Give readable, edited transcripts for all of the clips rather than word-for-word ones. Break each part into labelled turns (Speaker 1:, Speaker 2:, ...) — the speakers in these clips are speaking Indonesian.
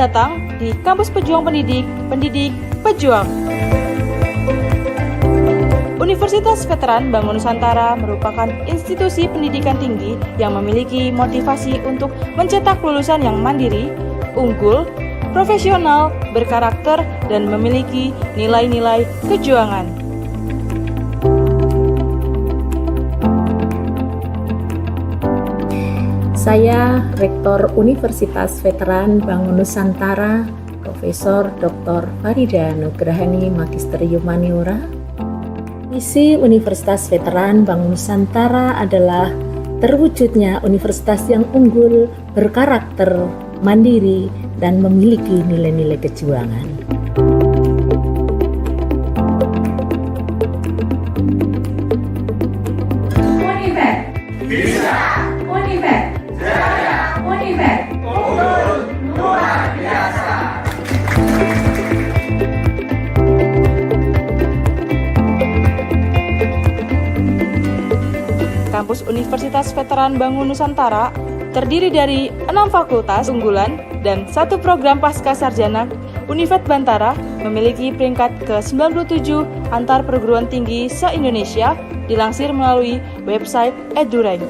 Speaker 1: datang di Kampus Pejuang Pendidik, Pendidik Pejuang. Universitas Veteran Bangun Nusantara merupakan institusi pendidikan tinggi yang memiliki motivasi untuk mencetak lulusan yang mandiri, unggul, profesional, berkarakter, dan memiliki nilai-nilai kejuangan.
Speaker 2: Saya Rektor Universitas Veteran Bangun Nusantara, Profesor Dr. Farida Nugrahani Magister Humaniora. Misi Universitas Veteran Bangun Nusantara adalah terwujudnya universitas yang unggul, berkarakter, mandiri, dan memiliki nilai-nilai kejuangan.
Speaker 3: Univet bisa, Univet jaya, Univet unggul luar biasa.
Speaker 1: Kampus Universitas Veteran Bangun Nusantara terdiri dari 6 fakultas unggulan dan 1 program pasca sarjana. Univet Bantara memiliki peringkat ke-97 antar perguruan tinggi se-Indonesia, dilansir melalui website EduRank.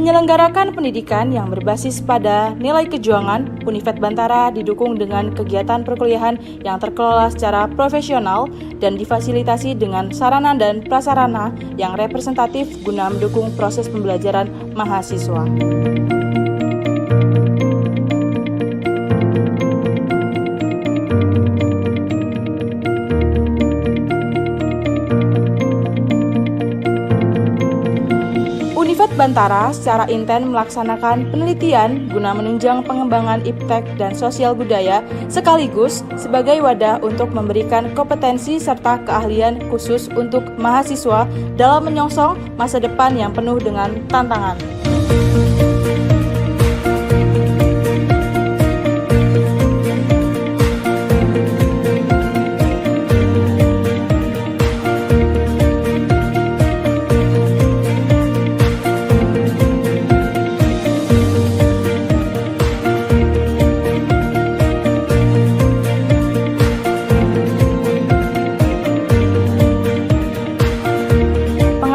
Speaker 1: Menyelenggarakan pendidikan yang berbasis pada nilai kejuangan, Univet Bantara didukung dengan kegiatan perkuliahan yang terkelola secara profesional dan difasilitasi dengan sarana dan prasarana yang representatif guna mendukung proses pembelajaran mahasiswa. Univet Bantara secara intens melaksanakan penelitian guna menunjang pengembangan iptek dan sosial budaya sekaligus sebagai wadah untuk memberikan kompetensi serta keahlian khusus untuk mahasiswa dalam menyongsong masa depan yang penuh dengan tantangan.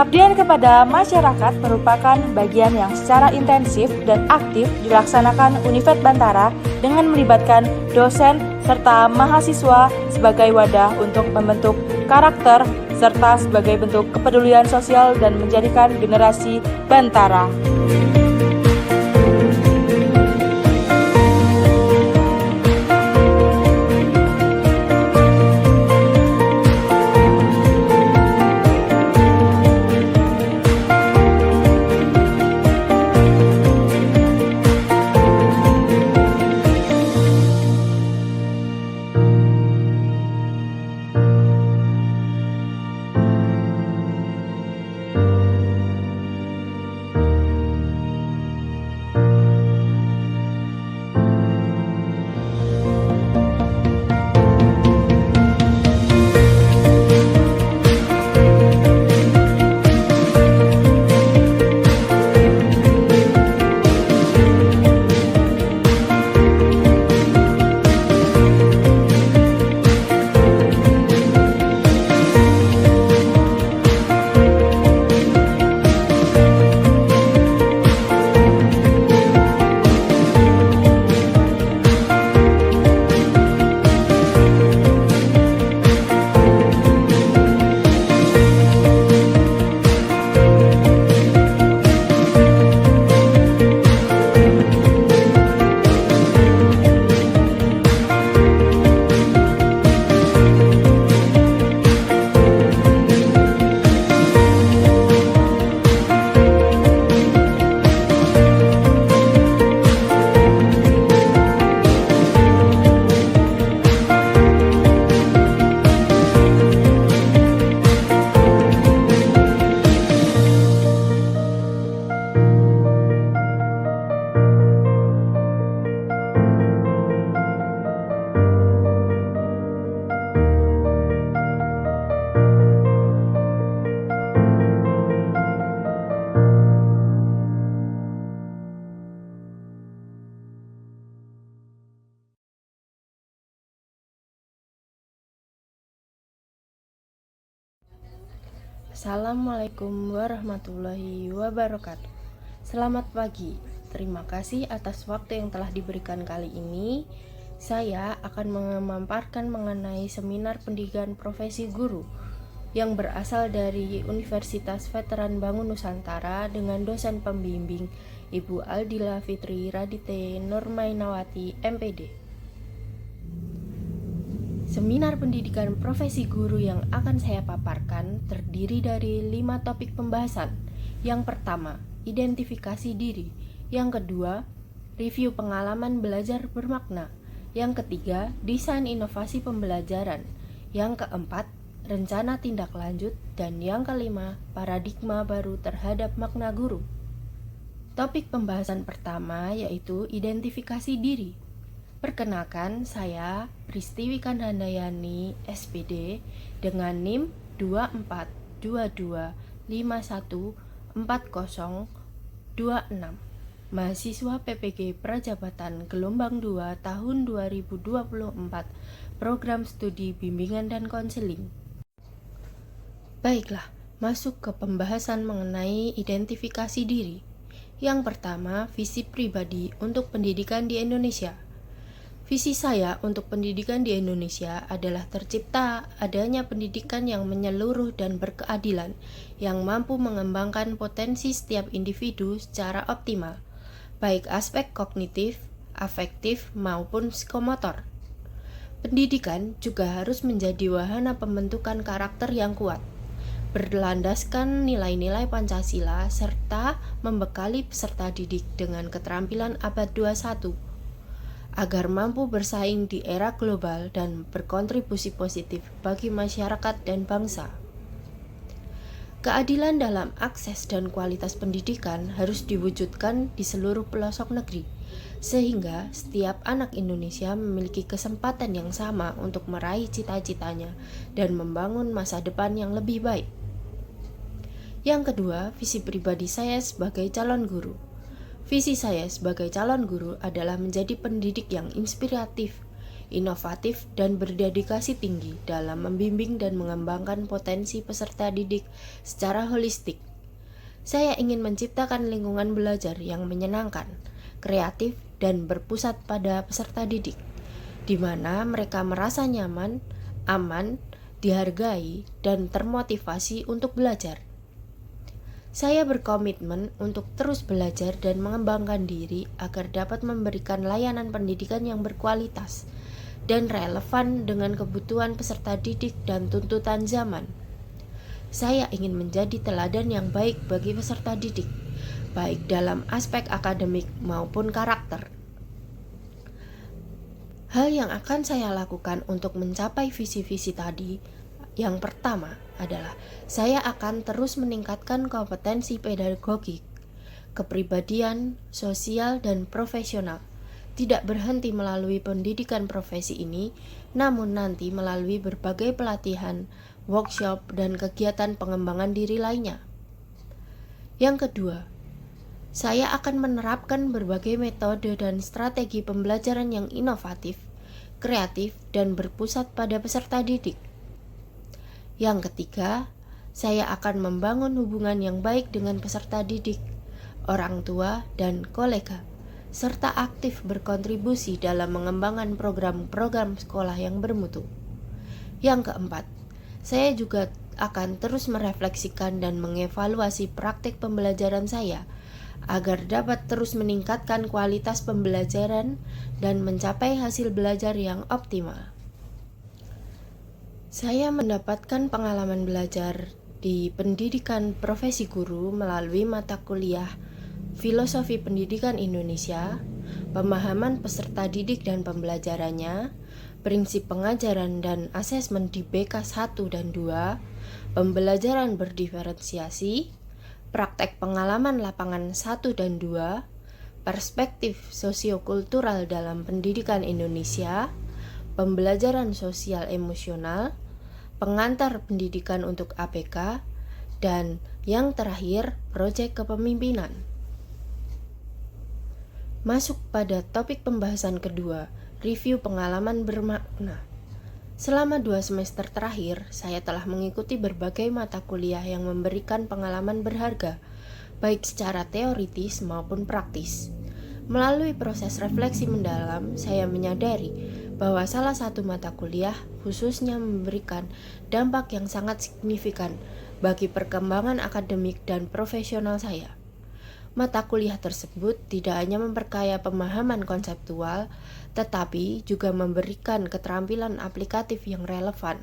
Speaker 1: Pengabdian kepada masyarakat merupakan bagian yang secara intensif dan aktif dilaksanakan Univet Bantara dengan melibatkan dosen serta mahasiswa sebagai wadah untuk membentuk karakter serta sebagai bentuk kepedulian sosial dan menjadikan generasi Bantara.
Speaker 4: Assalamualaikum warahmatullahi wabarakatuh. Selamat pagi. Terima kasih atas waktu yang telah diberikan kali ini. Saya akan memaparkan mengenai seminar pendidikan profesi guru yang berasal dari Universitas Veteran Bangun Nusantara dengan dosen pembimbing Ibu Aldila Fitri Radite Nurmainawati MPD. Seminar pendidikan profesi guru yang akan saya paparkan terdiri dari 5 topik pembahasan. Yang pertama, identifikasi diri. Yang kedua, review pengalaman belajar bermakna. Yang ketiga, desain inovasi pembelajaran. Yang keempat, rencana tindak lanjut. Dan yang kelima, paradigma baru terhadap makna guru. Topik pembahasan pertama yaitu identifikasi diri. Perkenalkan, saya Pristiwi Kandhandayani, SPD, dengan NIM 2422514026, mahasiswa PPG Prajabatan Gelombang 2 tahun 2024, program studi bimbingan dan konseling. Baiklah, masuk ke pembahasan mengenai identifikasi diri. Yang pertama, visi pribadi untuk pendidikan di Indonesia. Visi saya untuk pendidikan di Indonesia adalah tercipta adanya pendidikan yang menyeluruh dan berkeadilan, yang mampu mengembangkan potensi setiap individu secara optimal, baik aspek kognitif, afektif, maupun psikomotor. Pendidikan juga harus menjadi wahana pembentukan karakter yang kuat, berlandaskan nilai-nilai Pancasila, serta membekali peserta didik dengan keterampilan abad 21, agar mampu bersaing di era global dan berkontribusi positif bagi masyarakat dan bangsa. Keadilan dalam akses dan kualitas pendidikan harus diwujudkan di seluruh pelosok negeri, sehingga setiap anak Indonesia memiliki kesempatan yang sama untuk meraih cita-citanya dan membangun masa depan yang lebih baik. Yang kedua, visi pribadi saya sebagai calon guru. Visi saya sebagai calon guru adalah menjadi pendidik yang inspiratif, inovatif, dan berdedikasi tinggi dalam membimbing dan mengembangkan potensi peserta didik secara holistik. Saya ingin menciptakan lingkungan belajar yang menyenangkan, kreatif, dan berpusat pada peserta didik, di mana mereka merasa nyaman, aman, dihargai, dan termotivasi untuk belajar. Saya berkomitmen untuk terus belajar dan mengembangkan diri agar dapat memberikan layanan pendidikan yang berkualitas dan relevan dengan kebutuhan peserta didik dan tuntutan zaman. Saya ingin menjadi teladan yang baik bagi peserta didik, baik dalam aspek akademik maupun karakter. Hal yang akan saya lakukan untuk mencapai visi-visi tadi, yang pertama adalah saya akan terus meningkatkan kompetensi pedagogik, kepribadian, sosial, dan profesional. Tidak berhenti melalui pendidikan profesi ini, namun nanti melalui berbagai pelatihan, workshop, dan kegiatan pengembangan diri lainnya. Yang kedua, saya akan menerapkan berbagai metode dan strategi pembelajaran yang inovatif, kreatif, dan berpusat pada peserta didik. Yang ketiga, saya akan membangun hubungan yang baik dengan peserta didik, orang tua, dan kolega, serta aktif berkontribusi dalam mengembangkan program-program sekolah yang bermutu. Yang keempat, saya juga akan terus merefleksikan dan mengevaluasi praktik pembelajaran saya agar dapat terus meningkatkan kualitas pembelajaran dan mencapai hasil belajar yang optimal. Saya mendapatkan pengalaman belajar di pendidikan profesi guru melalui mata kuliah Filosofi Pendidikan Indonesia, pemahaman peserta didik dan pembelajarannya, prinsip pengajaran dan asesmen di BK 1 dan 2, pembelajaran berdiferensiasi, praktek pengalaman lapangan 1 dan 2, perspektif sosiokultural dalam pendidikan Indonesia, pembelajaran sosial emosional, pengantar pendidikan untuk APK, dan yang terakhir, proyek kepemimpinan. Masuk pada topik pembahasan kedua, review pengalaman bermakna. Selama 2 semester terakhir, saya telah mengikuti berbagai mata kuliah yang memberikan pengalaman berharga, baik secara teoritis maupun praktis. Melalui proses refleksi mendalam, saya menyadari bahwa salah satu mata kuliah khususnya memberikan dampak yang sangat signifikan bagi perkembangan akademik dan profesional saya. Mata kuliah tersebut tidak hanya memperkaya pemahaman konseptual, tetapi juga memberikan keterampilan aplikatif yang relevan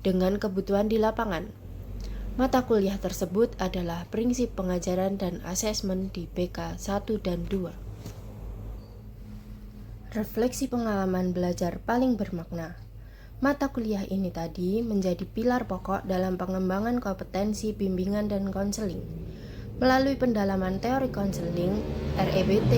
Speaker 4: dengan kebutuhan di lapangan. Mata kuliah tersebut adalah prinsip pengajaran dan asesmen di BK 1 dan 2. Refleksi pengalaman belajar paling bermakna. Mata kuliah ini tadi menjadi pilar pokok dalam pengembangan kompetensi bimbingan dan konseling. Melalui pendalaman teori konseling, REBT,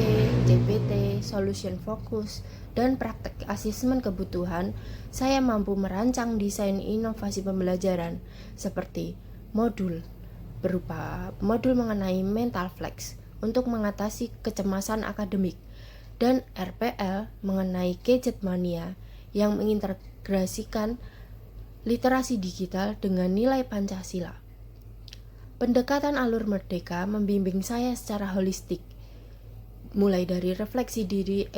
Speaker 4: JPT, solution focus, dan praktek asesmen kebutuhan, saya mampu merancang desain inovasi pembelajaran seperti modul berupa modul mengenai mental flex untuk mengatasi kecemasan akademik dan RPL mengenai gadget mania yang mengintegrasikan literasi digital dengan nilai Pancasila. Pendekatan alur merdeka membimbing saya secara holistik, mulai dari refleksi diri,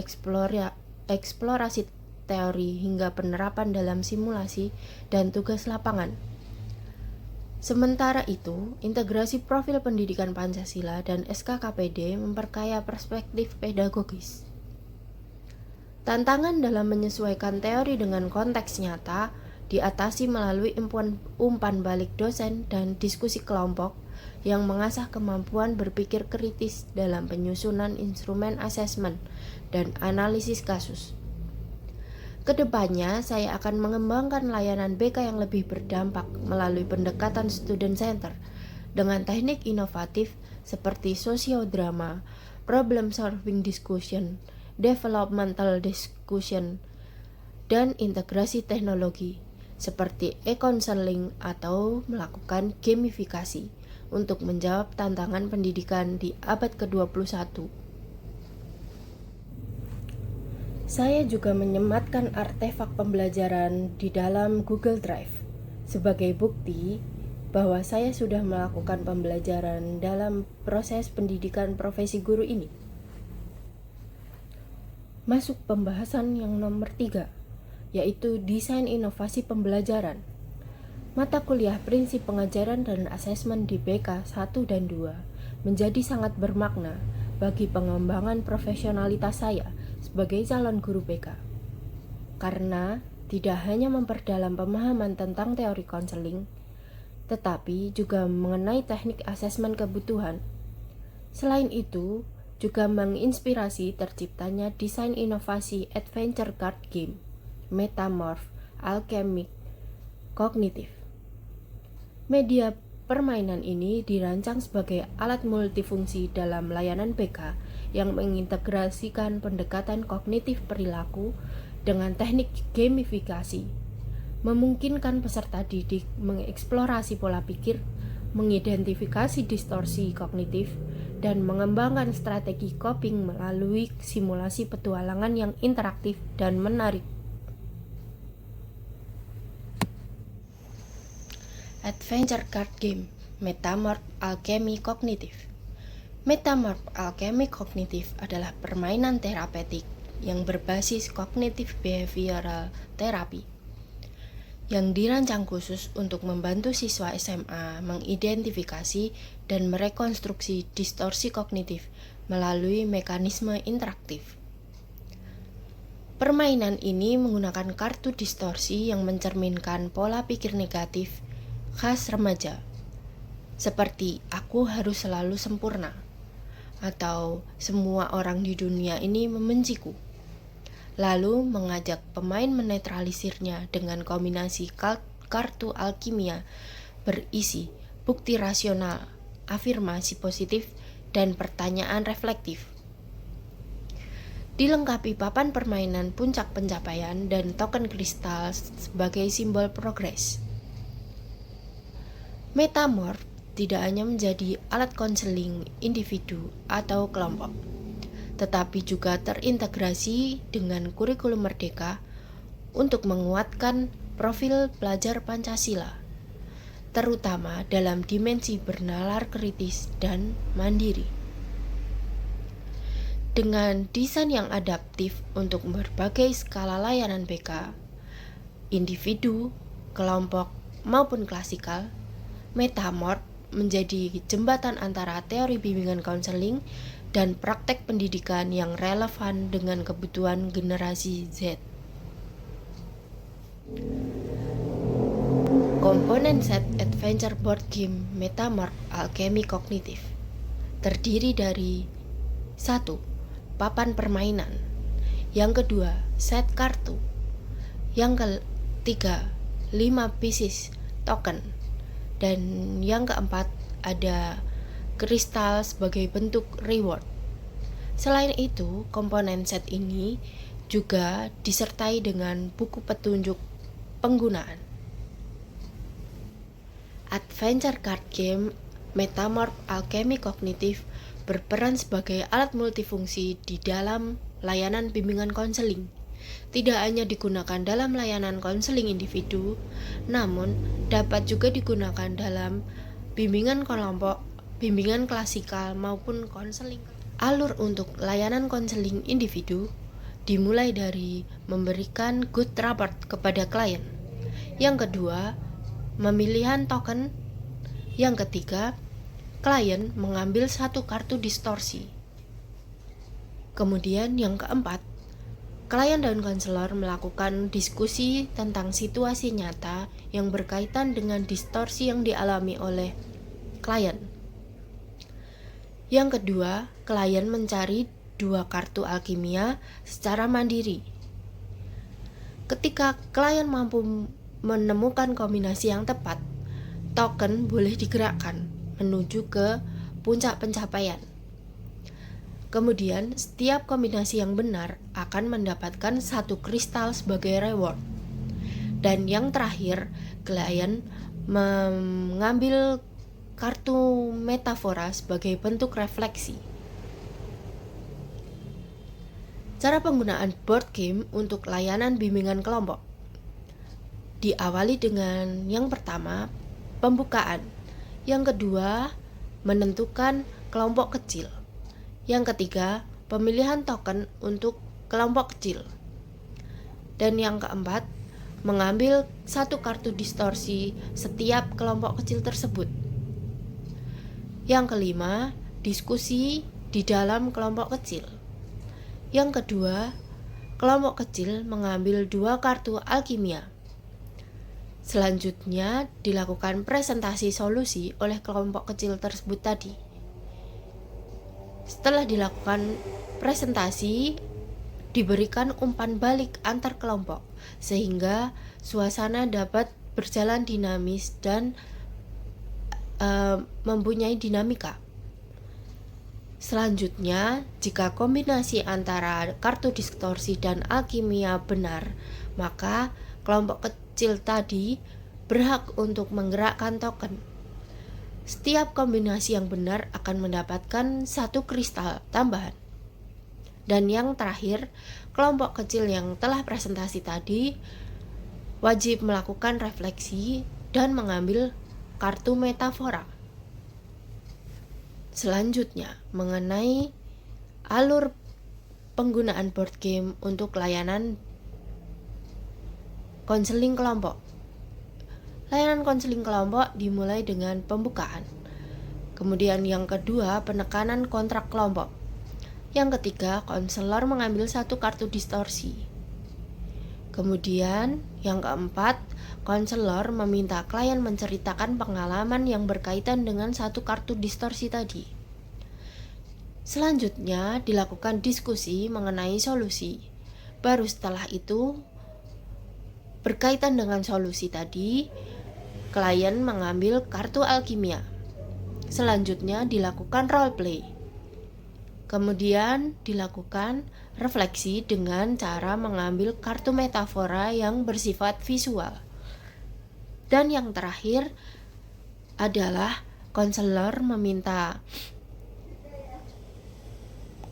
Speaker 4: eksplorasi teori hingga penerapan dalam simulasi dan tugas lapangan. Sementara itu, integrasi profil pendidikan Pancasila dan SKKPD memperkaya perspektif pedagogis. Tantangan dalam menyesuaikan teori dengan konteks nyata diatasi melalui umpan balik dosen dan diskusi kelompok yang mengasah kemampuan berpikir kritis dalam penyusunan instrumen asesmen dan analisis kasus. Kedepannya, saya akan mengembangkan layanan BK yang lebih berdampak melalui pendekatan student center dengan teknik inovatif seperti sosiodrama, problem solving discussion, developmental discussion, dan integrasi teknologi seperti e-counseling atau melakukan gamifikasi untuk menjawab tantangan pendidikan di abad ke-21. Saya juga menyematkan artefak pembelajaran di dalam Google Drive sebagai bukti bahwa saya sudah melakukan pembelajaran dalam proses pendidikan profesi guru ini. Masuk pembahasan yang nomor 3, yaitu desain inovasi pembelajaran. Mata kuliah prinsip pengajaran dan asesmen di BK 1 dan 2 menjadi sangat bermakna bagi pengembangan profesionalitas saya sebagai calon guru BK. Karena tidak hanya memperdalam pemahaman tentang teori konseling, tetapi juga mengenai teknik asesmen kebutuhan. Selain itu, juga menginspirasi terciptanya desain inovasi adventure card game Metamorph Alchemy Cognitive. Media permainan ini dirancang sebagai alat multifungsi dalam layanan BK yang mengintegrasikan pendekatan kognitif perilaku dengan teknik gamifikasi, memungkinkan peserta didik mengeksplorasi pola pikir, mengidentifikasi distorsi kognitif, dan mengembangkan strategi coping melalui simulasi petualangan yang interaktif dan menarik. Adventure Card Game Metamorph Alchemy Cognitive. Metamorph Alchemy Cognitive adalah permainan terapeutik yang berbasis kognitif behavioral therapy yang dirancang khusus untuk membantu siswa SMA mengidentifikasi dan merekonstruksi distorsi kognitif melalui mekanisme interaktif. Permainan ini menggunakan kartu distorsi yang mencerminkan pola pikir negatif khas remaja, seperti "aku harus selalu sempurna" atau "semua orang di dunia ini membenciku", lalu mengajak pemain menetralisirnya dengan kombinasi kartu alkimia berisi bukti rasional, afirmasi positif, dan pertanyaan reflektif. Dilengkapi papan permainan puncak pencapaian dan token kristal sebagai simbol progres. Metamorph tidak hanya menjadi alat konseling individu atau kelompok, tetapi juga terintegrasi dengan kurikulum merdeka untuk menguatkan profil pelajar Pancasila, terutama dalam dimensi bernalar kritis dan mandiri. Dengan desain yang adaptif untuk berbagai skala layanan BK, individu, kelompok, maupun klasikal, Metamorph menjadi jembatan antara teori bimbingan konseling dan praktek pendidikan yang relevan dengan kebutuhan generasi Z. Komponen set adventure board game Metamorph Alchemy Kognitif terdiri dari 1. Papan permainan. Yang kedua, set kartu. Yang ketiga, 5 pieces token. Dan yang keempat, ada kristal sebagai bentuk reward. Selain itu, komponen set ini juga disertai dengan buku petunjuk penggunaan. Adventure card game Metamorph Alchemy Kognitif berperan sebagai alat multifungsi di dalam layanan bimbingan konseling. Tidak hanya digunakan dalam layanan konseling individu, namun dapat juga digunakan dalam bimbingan kelompok, bimbingan klasikal maupun konseling. Alur untuk layanan konseling individu dimulai dari memberikan good rapport kepada klien. Yang kedua, pemilihan token. Yang ketiga, klien mengambil satu kartu distorsi. Kemudian yang keempat, klien dan konselor melakukan diskusi tentang situasi nyata yang berkaitan dengan distorsi yang dialami oleh klien. Yang kedua, klien mencari 2 kartu alkimia secara mandiri. Ketika klien mampu menemukan kombinasi yang tepat, token boleh digerakkan menuju ke puncak pencapaian. Kemudian, setiap kombinasi yang benar akan mendapatkan 1 kristal sebagai reward. Dan yang terakhir, klien mengambil kartu metafora sebagai bentuk refleksi. Cara penggunaan board game untuk layanan bimbingan kelompok diawali dengan yang pertama, pembukaan. Yang kedua, menentukan kelompok kecil. Yang ketiga, pemilihan token untuk kelompok kecil. Dan yang keempat, mengambil 1 kartu distorsi setiap kelompok kecil tersebut. Yang kelima, diskusi di dalam kelompok kecil. Yang kedua, kelompok kecil mengambil 2 kartu alkimia. Selanjutnya, dilakukan presentasi solusi oleh kelompok kecil tersebut tadi. Setelah dilakukan presentasi, diberikan umpan balik antar kelompok sehingga suasana dapat berjalan dinamis dan mempunyai dinamika. Selanjutnya, jika kombinasi antara kartu distorsi dan alkimia benar, maka kelompok kecil tadi berhak untuk menggerakkan token. Setiap kombinasi yang benar akan mendapatkan 1 kristal tambahan. Dan yang terakhir, kelompok kecil yang telah presentasi tadi wajib melakukan refleksi dan mengambil kartu metafora. Selanjutnya, mengenai alur penggunaan board game untuk layanan konseling kelompok. Layanan konseling kelompok dimulai dengan pembukaan. Kemudian yang kedua, penekanan kontrak kelompok. Yang ketiga, konselor mengambil 1 kartu distorsi. Kemudian yang keempat, konselor meminta klien menceritakan pengalaman yang berkaitan dengan 1 kartu distorsi tadi. Selanjutnya dilakukan diskusi mengenai solusi. Baru setelah itu, berkaitan dengan solusi tadi, klien mengambil kartu alkimia. Selanjutnya dilakukan role play. Kemudian dilakukan refleksi dengan cara mengambil kartu metafora yang bersifat visual. Dan yang terakhir adalah konselor meminta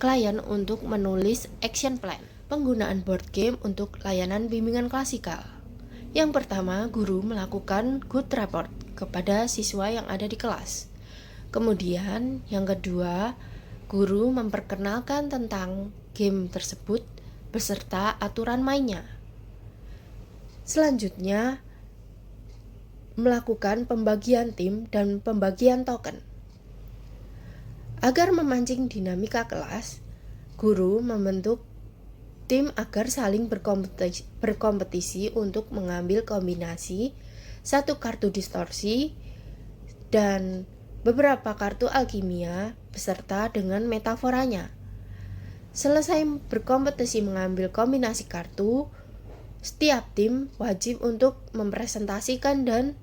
Speaker 4: klien untuk menulis action plan. Penggunaan board game untuk layanan bimbingan klasikal. Yang pertama, guru melakukan good report kepada siswa yang ada di kelas. Kemudian, yang kedua, guru memperkenalkan tentang game tersebut beserta aturan mainnya. Selanjutnya, melakukan pembagian tim dan pembagian token. Agar memancing dinamika kelas, guru membentuk tim agar saling berkompetisi untuk mengambil kombinasi satu kartu distorsi dan beberapa kartu alkimia beserta dengan metaforanya. Selesai berkompetisi mengambil kombinasi kartu, setiap tim wajib untuk mempresentasikan dan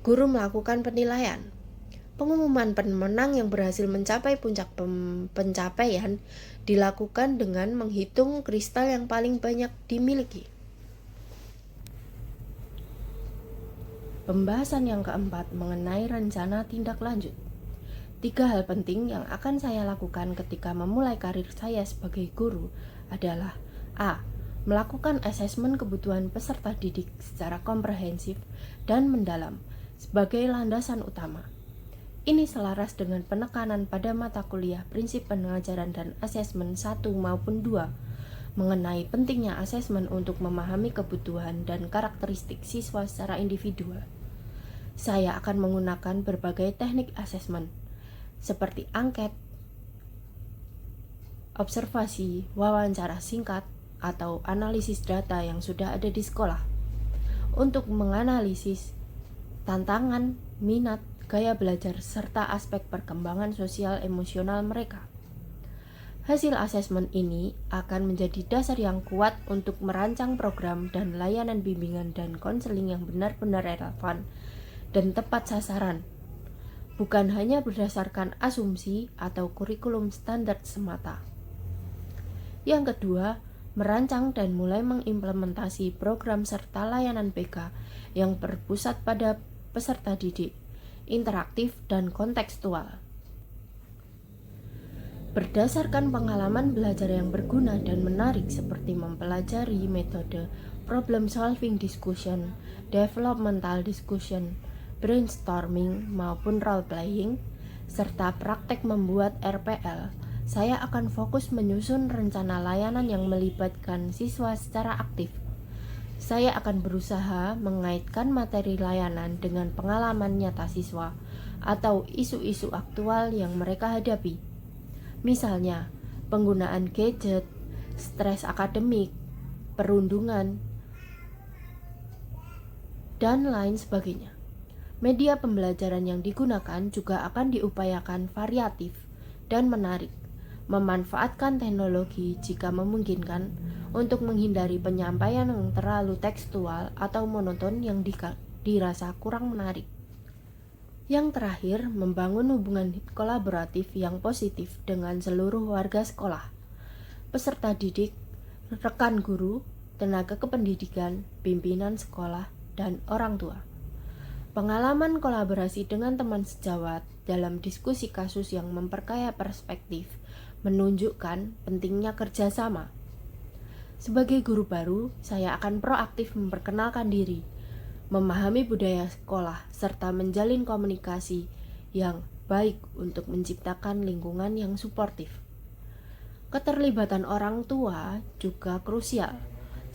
Speaker 4: guru melakukan penilaian. Pengumuman pemenang yang berhasil mencapai puncak pencapaian dilakukan dengan menghitung kristal yang paling banyak dimiliki. Pembahasan yang keempat mengenai rencana tindak lanjut. 3 hal penting yang akan saya lakukan ketika memulai karir saya sebagai guru adalah A. Melakukan asesmen kebutuhan peserta didik secara komprehensif dan mendalam sebagai landasan utama. Ini selaras dengan penekanan pada mata kuliah prinsip pengajaran dan asesmen 1 maupun 2 mengenai pentingnya asesmen untuk memahami kebutuhan dan karakteristik siswa secara individual. Saya akan menggunakan berbagai teknik asesmen seperti angket, observasi, wawancara singkat, atau analisis data yang sudah ada di sekolah untuk menganalisis tantangan, minat, gaya belajar, serta aspek perkembangan sosial emosional mereka. Hasil asesmen ini akan menjadi dasar yang kuat untuk merancang program dan layanan bimbingan dan konseling yang benar-benar relevan dan tepat sasaran, bukan hanya berdasarkan asumsi atau kurikulum standar semata. Yang kedua, merancang dan mulai mengimplementasi program serta layanan BK yang berpusat pada peserta didik, interaktif, dan kontekstual. Berdasarkan pengalaman belajar yang berguna dan menarik seperti mempelajari metode problem solving discussion, developmental discussion, brainstorming maupun role playing, serta praktek membuat RPL, saya akan fokus menyusun rencana layanan yang melibatkan siswa secara aktif. Saya akan berusaha mengaitkan materi layanan dengan pengalaman nyata siswa atau isu-isu aktual yang mereka hadapi. Misalnya, penggunaan gadget, stres akademik, perundungan, dan lain sebagainya. Media pembelajaran yang digunakan juga akan diupayakan variatif dan menarik, memanfaatkan teknologi jika memungkinkan untuk menghindari penyampaian yang terlalu tekstual atau monoton yang dirasa kurang menarik. Yang terakhir, membangun hubungan kolaboratif yang positif dengan seluruh warga sekolah, peserta didik, rekan guru, tenaga kependidikan, pimpinan sekolah, dan orang tua. Pengalaman kolaborasi dengan teman sejawat dalam diskusi kasus yang memperkaya perspektif menunjukkan pentingnya kerjasama. Sebagai guru baru, saya akan proaktif memperkenalkan diri, memahami budaya sekolah, serta menjalin komunikasi yang baik untuk menciptakan lingkungan yang suportif. Keterlibatan orang tua juga krusial,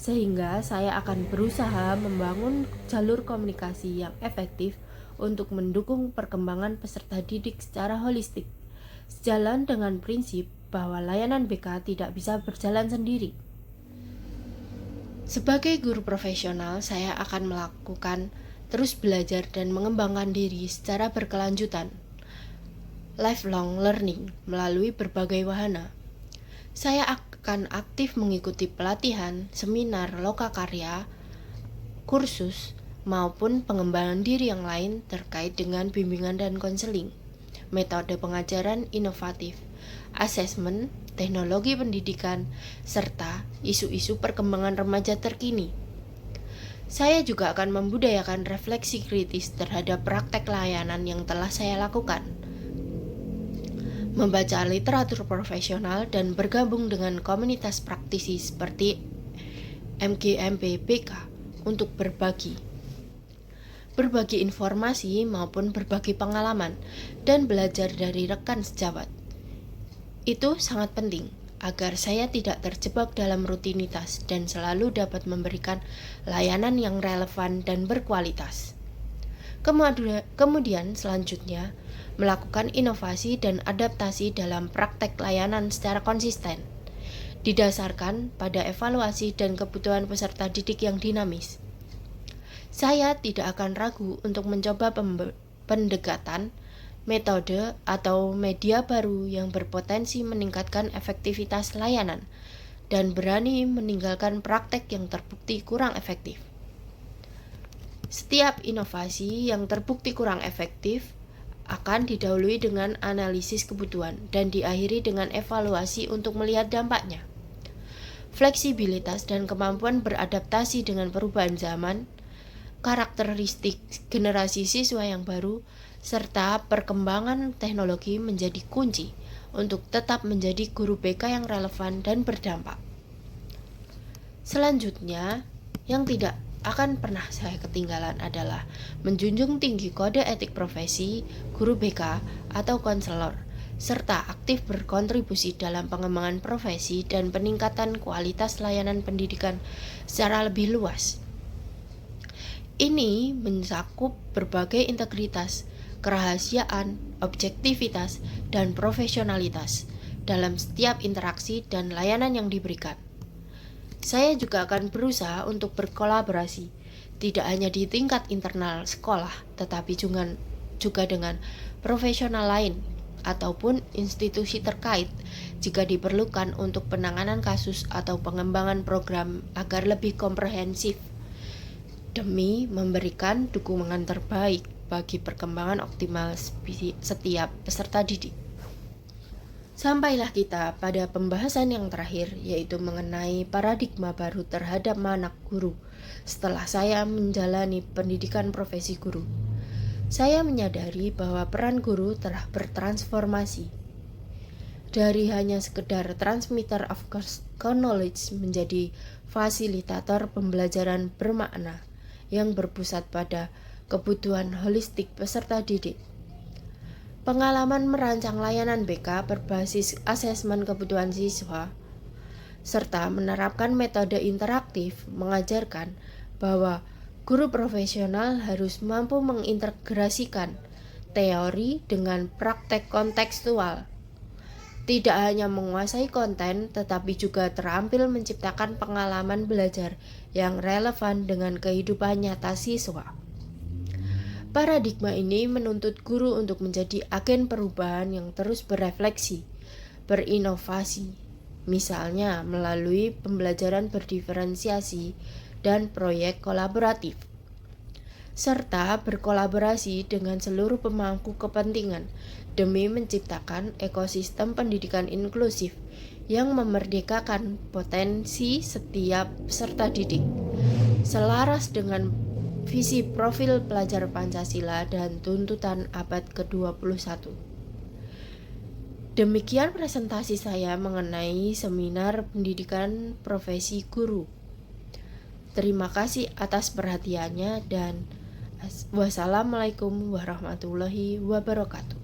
Speaker 4: sehingga saya akan berusaha membangun jalur komunikasi yang efektif untuk mendukung perkembangan peserta didik secara holistik, sejalan dengan prinsip bahwa layanan BK tidak bisa berjalan sendiri. Sebagai guru profesional, saya akan melakukan terus belajar dan mengembangkan diri secara berkelanjutan, lifelong learning, melalui berbagai wahana. Saya akan aktif mengikuti pelatihan, seminar, lokakarya, kursus, maupun pengembangan diri yang lain terkait dengan bimbingan dan konseling, metode pengajaran inovatif, asesmen, teknologi pendidikan, serta isu-isu perkembangan remaja terkini. Saya juga akan membudayakan refleksi kritis terhadap praktek layanan yang telah saya lakukan, membaca literatur profesional, dan bergabung dengan komunitas praktisi seperti MGMP BK untuk berbagi informasi maupun berbagi pengalaman dan belajar dari rekan sejawat. Itu sangat penting agar saya tidak terjebak dalam rutinitas dan selalu dapat memberikan layanan yang relevan dan berkualitas. Kemudian selanjutnya, melakukan inovasi dan adaptasi dalam praktek layanan secara konsisten, didasarkan pada evaluasi dan kebutuhan peserta didik yang dinamis. Saya tidak akan ragu untuk mencoba pendekatan, metode, atau media baru yang berpotensi meningkatkan efektivitas layanan dan berani meninggalkan praktek yang terbukti kurang efektif. Setiap inovasi yang terbukti kurang efektif akan didahului dengan analisis kebutuhan dan diakhiri dengan evaluasi untuk melihat dampaknya. Fleksibilitas dan kemampuan beradaptasi dengan perubahan zaman, karakteristik generasi siswa yang baru, serta perkembangan teknologi menjadi kunci untuk tetap menjadi guru BK yang relevan dan berdampak. Selanjutnya, yang tidak akan pernah saya ketinggalan adalah menjunjung tinggi kode etik profesi guru BK atau konselor, serta aktif berkontribusi dalam pengembangan profesi dan peningkatan kualitas layanan pendidikan secara lebih luas. Ini mencakup berbagai integritas, kerahasiaan, objektivitas, dan profesionalitas dalam setiap interaksi dan layanan yang diberikan. Saya juga akan berusaha untuk berkolaborasi, tidak hanya di tingkat internal sekolah, tetapi juga dengan profesional lain ataupun institusi terkait jika diperlukan untuk penanganan kasus atau pengembangan program agar lebih komprehensif, demi memberikan dukungan terbaik bagi perkembangan optimal setiap peserta didik. Sampailah kita pada pembahasan yang terakhir, yaitu mengenai paradigma baru terhadap anak guru setelah saya menjalani pendidikan profesi guru. Saya menyadari bahwa peran guru telah bertransformasi dari hanya sekedar transmitter of knowledge menjadi fasilitator pembelajaran bermakna yang berpusat pada kebutuhan holistik peserta didik. Pengalaman merancang layanan BK berbasis asesmen kebutuhan siswa, serta menerapkan metode interaktif mengajarkan bahwa guru profesional harus mampu mengintegrasikan teori dengan praktek kontekstual. Tidak hanya menguasai konten, tetapi juga terampil menciptakan pengalaman belajar yang relevan dengan kehidupan nyata siswa. Paradigma ini menuntut guru untuk menjadi agen perubahan yang terus berefleksi, berinovasi, misalnya melalui pembelajaran berdiferensiasi dan proyek kolaboratif, serta berkolaborasi dengan seluruh pemangku kepentingan demi menciptakan ekosistem pendidikan inklusif yang memerdekakan potensi setiap peserta didik, selaras dengan visi profil pelajar Pancasila dan tuntutan abad ke-21. Demikian presentasi saya mengenai seminar pendidikan profesi guru. Terima kasih atas perhatiannya dan wassalamualaikum warahmatullahi wabarakatuh.